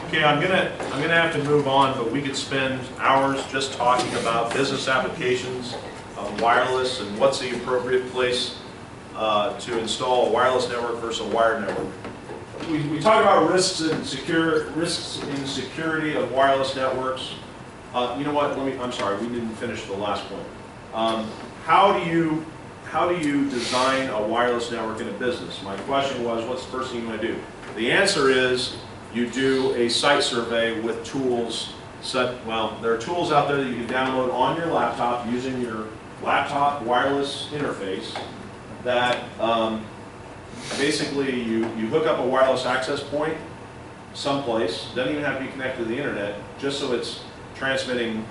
Okay, I'm gonna have to move on, but we could spend hours just talking about business applications of wireless and what's the appropriate place to install a wireless network versus a wired network. We talk about risks in security of wireless networks. You know what? I'm sorry, we didn't finish the last point. How do you design a wireless network in a business? My question was, what's the first thing you want to do? The answer is you do a site survey with tools. Well, there are tools out there that you can download on your laptop using your laptop wireless interface that basically you hook up a wireless access point someplace. Doesn't even have to be connected to the internet, just so it's transmitting,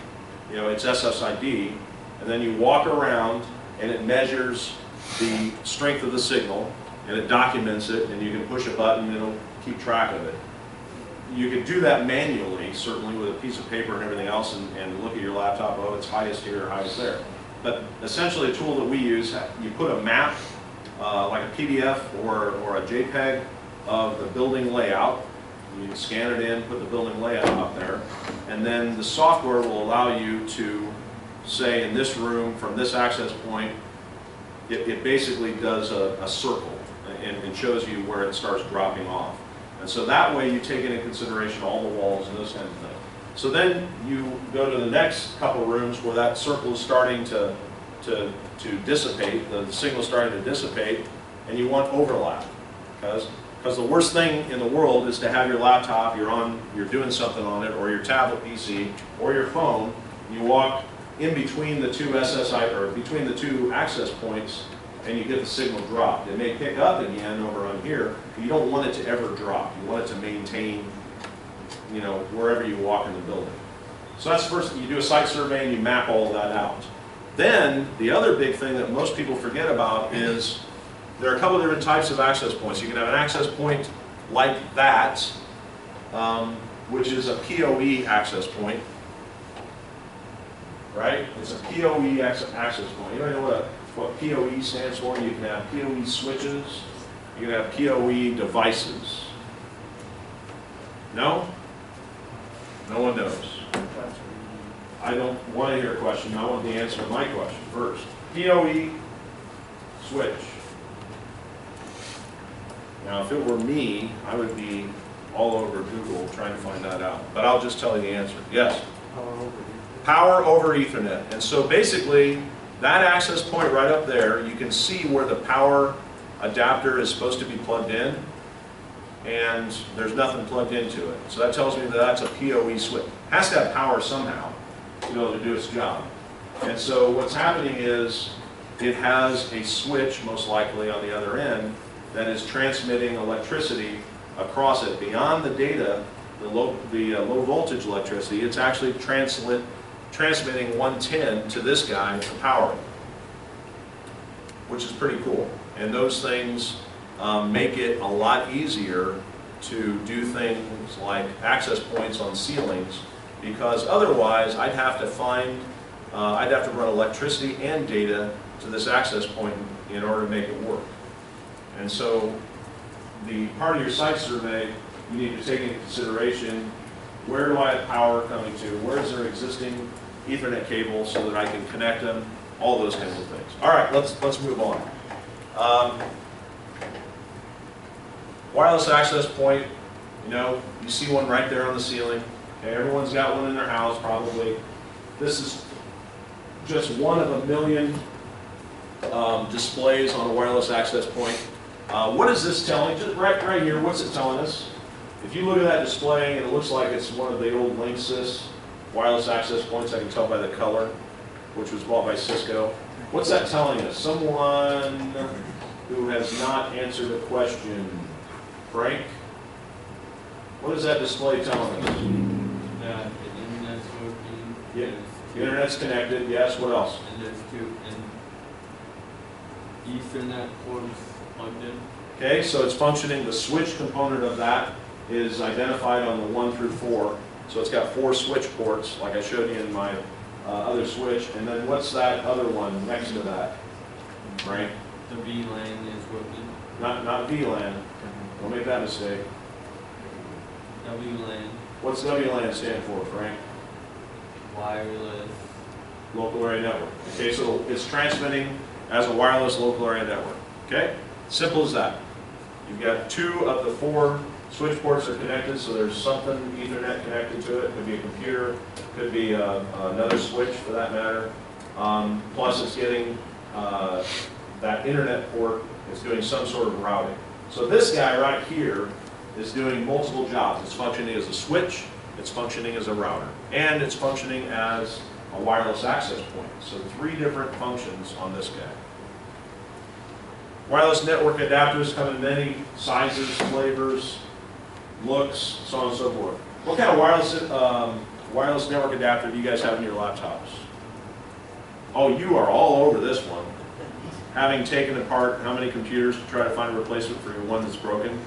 its SSID, and then you walk around and it measures the strength of the signal and it documents it, and you can push a button and it'll keep track of it. You could do that manually, certainly with a piece of paper and everything else, and look at your laptop, oh, it's highest here, highest there. But essentially a tool that we use, you put a map, like a PDF or a JPEG of the building layout. You can scan it in, put the building layout up there, and then the software will allow you to say in this room, from this access point, it basically does a circle and shows you where it starts dropping off. And so that way you take into consideration all the walls and those kinds of things. So then you go to the next couple rooms where that circle is starting to dissipate, the signal is starting to dissipate, and you want overlap. Because the worst thing in the world is to have your laptop, you're doing something on it, or your tablet PC, or your phone, you walk in between the two SSI, or between the two access points, and you get the signal dropped. It may pick up again over on here, but you don't want it to ever drop. You want it to maintain, wherever you walk in the building. So that's first, you do a site survey and you map all of that out. Then, the other big thing that most people forget about is there are a couple of different types of access points. You can have an access point like that, which is a POV access point, right? It's a POV access point. You don't know what PoE stands for. You can have PoE switches, you can have PoE devices. No? No one knows. I don't want to hear a question, I want the answer to my question first. PoE switch. Now if it were me, I would be all over Google trying to find that out. But I'll just tell you the answer. Yes? Power over Ethernet. And so basically, that access point right up there, you can see where the power adapter is supposed to be plugged in, and there's nothing plugged into it. So that tells me that that's a PoE switch. It has to have power somehow to be able to do its job. And so what's happening is it has a switch, most likely on the other end, that is transmitting electricity across it. Beyond the data, the low voltage electricity, it's actually transmitting 110 to this guy to power it, which is pretty cool. And those things make it a lot easier to do things like access points on ceilings, because otherwise I'd have to run electricity and data to this access point in order to make it work. And so the part of your site survey, you need to take into consideration, where do I have power coming to? Where is there existing Ethernet cable so that I can connect them? All those kinds of things. All right, let's move on. Wireless access point, you see one right there on the ceiling. Okay, everyone's got one in their house probably. This is just one of a million displays on a wireless access point. What is this telling? Just right here, what's it telling us? If you look at that display and it looks like it's one of the old Linksys wireless access points, I can tell by the color, which was bought by Cisco. What's that telling us? Someone who has not answered a question. Frank? What is that display telling us? The internet's working. Yeah. The internet's connected, yes, what else? And there's two Ethernet ports plugged in. Okay, so it's functioning. The switch component of that is identified on the 1 through 4. So it's got 4 switch ports, like I showed you in my other switch. And then what's that other one next to that? Right? The VLAN is working. Not VLAN. Don't make that mistake. WLAN. What's WLAN stand for, Frank? Wireless. Local area network. Okay, so it's transmitting as a wireless local area network. Okay? Simple as that. You've got 2 of the 4 switch ports are connected, so there's something Ethernet connected to it. Could be a computer, could be another switch for that matter. Plus it's getting that internet port, it's doing some sort of routing. So this guy right here is doing multiple jobs. It's functioning as a switch, it's functioning as a router, and it's functioning as a wireless access point. So 3 different functions on this guy. Wireless network adapters come in many sizes, flavors, looks, so on and so forth. What kind of wireless network adapter do you guys have in your laptops? Oh, you are all over this one. Having taken apart how many computers to try to find a replacement for your one that's broken?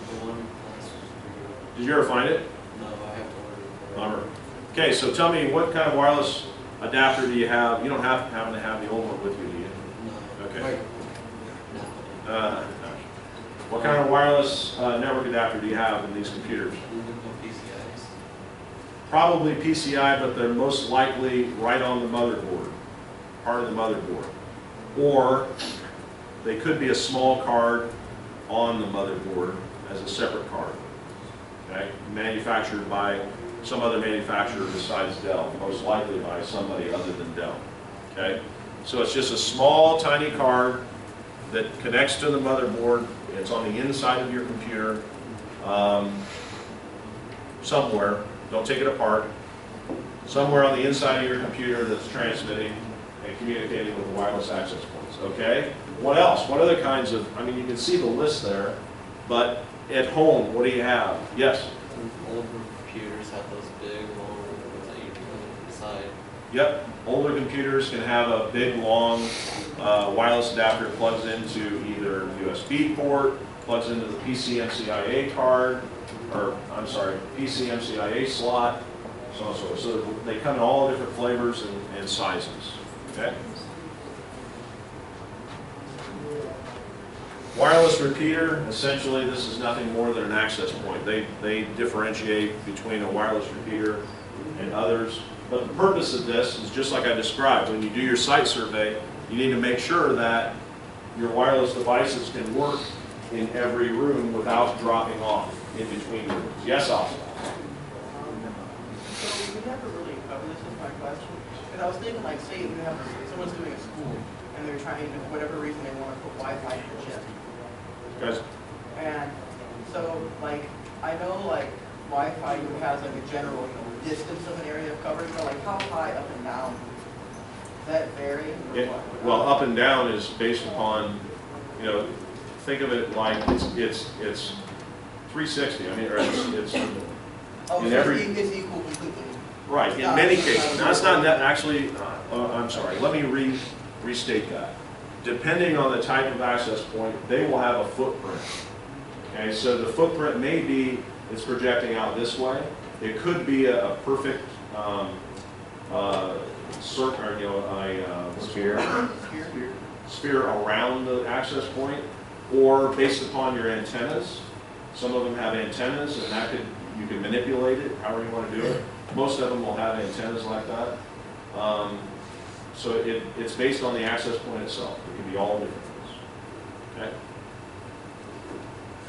Did you ever find it? No, I have to order it. Bummer. Okay, so tell me, what kind of wireless adapter do you have? You don't happen to have the old one with you, do you? No. Okay. Wait. No. What kind of wireless network adapter do you have in these computers? PCIs. Probably PCI, but they're most likely right on the motherboard, part of the motherboard. Or they could be a small card on the motherboard as a separate card. Okay? Manufactured by some other manufacturer besides Dell, most likely by somebody other than Dell. Okay? So it's just a small, tiny card that connects to the motherboard. It's on the inside of your computer somewhere. Don't take it apart. Somewhere on the inside of your computer that's transmitting and communicating with the wireless access points. Okay? What else? What other kinds of, I mean, you can see the list there, but at home, what do you have? Yes? Older computers have those big long ones that you put inside. Yep. Older computers can have a big, long wireless adapter that plugs into either USB port, plugs into the PCMCIA card, or I'm sorry, PCMCIA slot, so on and so forth. So they come in all different flavors and sizes. Okay? Wireless repeater, essentially this is nothing more than an access point. They differentiate between a wireless repeater and others. But the purpose of this is just like I described. When you do your site survey, you need to make sure that your wireless devices can work in every room without dropping off in between rooms. Yes, Austin? So we never really covered this is my question. Because I was thinking, like, say you have someone's doing a school and they're trying to, for whatever reason, they want to put Wi-Fi in the chip. Guys? And so, like, I know, like, Wi-Fi has like a general distance of an area of coverage, but like how high up and down? Does that vary? Or what? Well, up and down is based upon, you know, think of it like it's 360. I mean, or it's Oh, in so every it's equal completely. right. In many cases, now it's not actually. I'm sorry. Let me restate that. Depending on the type of access point, they will have a footprint. Okay, so the footprint may be it's projecting out this way. It could be a perfect circle, or, you know, a sphere around the access point, or based upon your antennas. Some of them have antennas, and that you can manipulate it however you want to do it. Most of them will have antennas like that. So it's based on the access point itself. It can be all different things. Okay.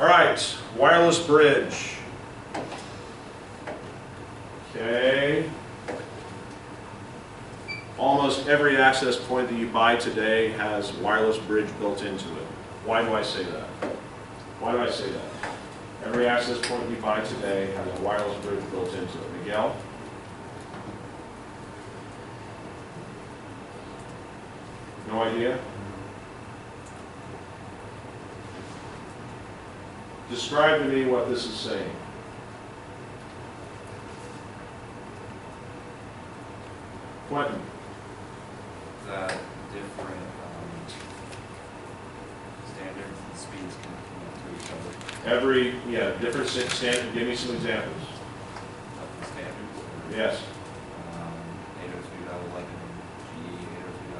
All right, wireless bridge. Okay. Almost every access point that you buy today has wireless bridge built into it. Why do I say that? Why do I say that? Every access point you buy today has a wireless bridge built into it. Miguel? No idea? Describe to me what this is saying. Quentin? That different standards and speeds can connect to each other. Different standard. Give me some examples. Of the standards. Yes. 802.11g,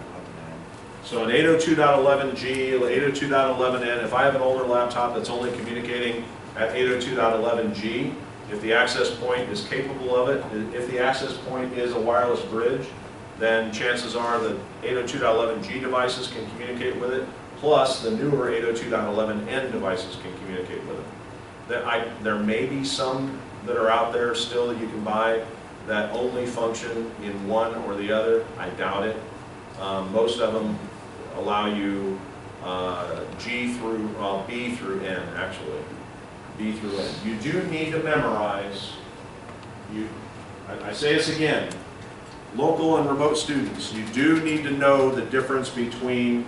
802.11n. So an 802.11g, 802.11n, if I have an older laptop that's only communicating at 802.11g, if the access point is capable of it. If the access point is a wireless bridge, then chances are that 802.11g devices can communicate with it, plus the newer 802.11n devices can communicate with it. There may be some that are out there still that you can buy that only function in one or the other. I doubt it. Most of them allow you B through N, actually. B through N. You do need to memorize, I say this again, local and remote students, you do need to know the difference between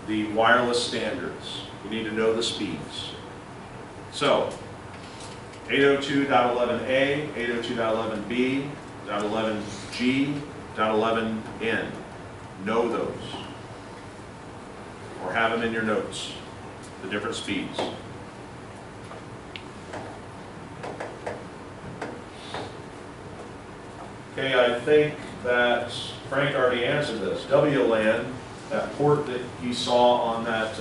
the wireless standards. You need to know the speeds. So, 802.11a, 802.11b, .11g, .11n. Know those. Or have them in your notes, the different speeds. Okay, I think that Frank already answered this. WLAN, that port that he saw on that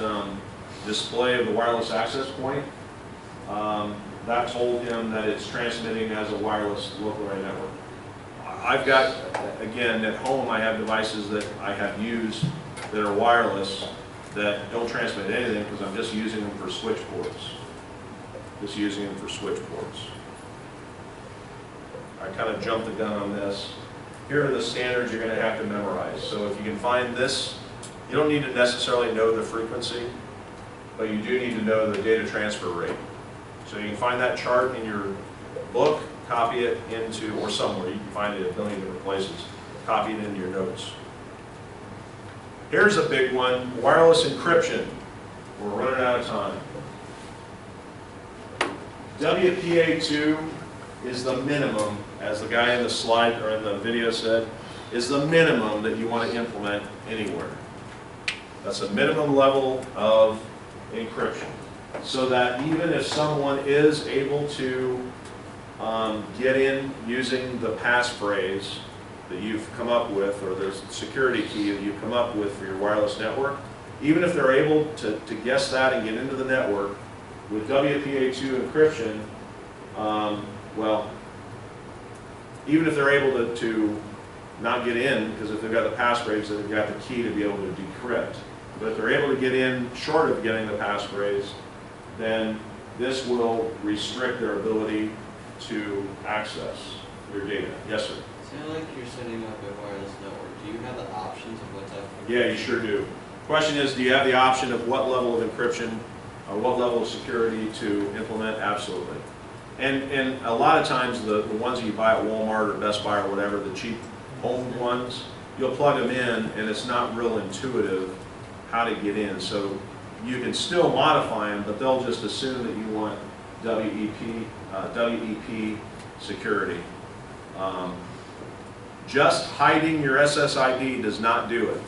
display of the wireless access point, that told him that it's transmitting as a wireless local area network. I've got, again, at home I have devices that I have used that are wireless that don't transmit anything because I'm just using them for switch ports. Just using them for switch ports. I kind of jumped the gun on this. Here are the standards you're going to have to memorize. So if you can find this, you don't need to necessarily know the frequency, but you do need to know the data transfer rate. So you can find that chart in your book, copy it into, or somewhere, you can find it a million different places, copy it into your notes. Here's a big one, wireless encryption. We're running out of time. WPA2 is the minimum, as the guy in the slide or in the video said, is the minimum that you want to implement anywhere. That's a minimum level of encryption. So that even if someone is able to get in using the passphrase that you've come up with, or the security key that you've come up with for your wireless network, even if they're able to guess that and get into the network, with WPA2 encryption, well, even if they're able to not get in, because if they've got the passphrase, then they've got the key to be able to decrypt. But if they're able to get in short of getting the passphrase, then this will restrict their ability to access your data. Yes, sir? So like you're setting up a wireless network, do you have the options of what type of... Yeah, you sure do. Question is, do you have the option of what level of encryption or what level of security to implement? Absolutely. And a lot of times the ones that you buy at Walmart or Best Buy or whatever, the cheap home ones, you'll plug them in and it's not real intuitive how to get in. So you can still modify them, but they'll just assume that you want WEP security. Just hiding your SSID does not do it.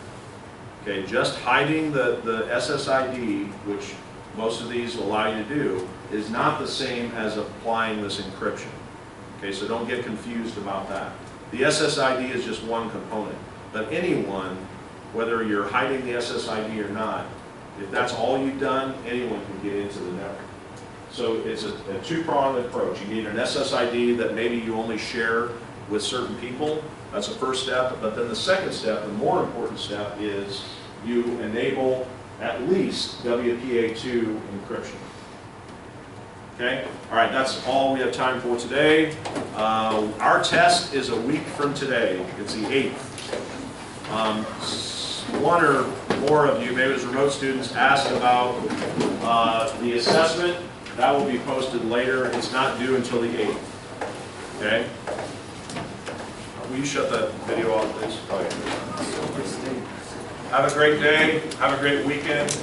Okay, just hiding the SSID, which most of these will allow you to do, is not the same as applying this encryption. Okay, so don't get confused about that. The SSID is just one component, but anyone, whether you're hiding the SSID or not, if that's all you've done, anyone can get into the network. So it's a two-pronged approach. You need an SSID that maybe you only share with certain people. That's the first step. But then the second step, the more important step, is you enable at least WPA2 encryption. Okay? All right, that's all we have time for today. Our test is a week from today. It's the 8th. One or more of you, maybe as remote students, asked about the assessment. That will be posted later. It's not due until the 8th. Okay? Will you shut that video off, please? Have a great day. Have a great weekend.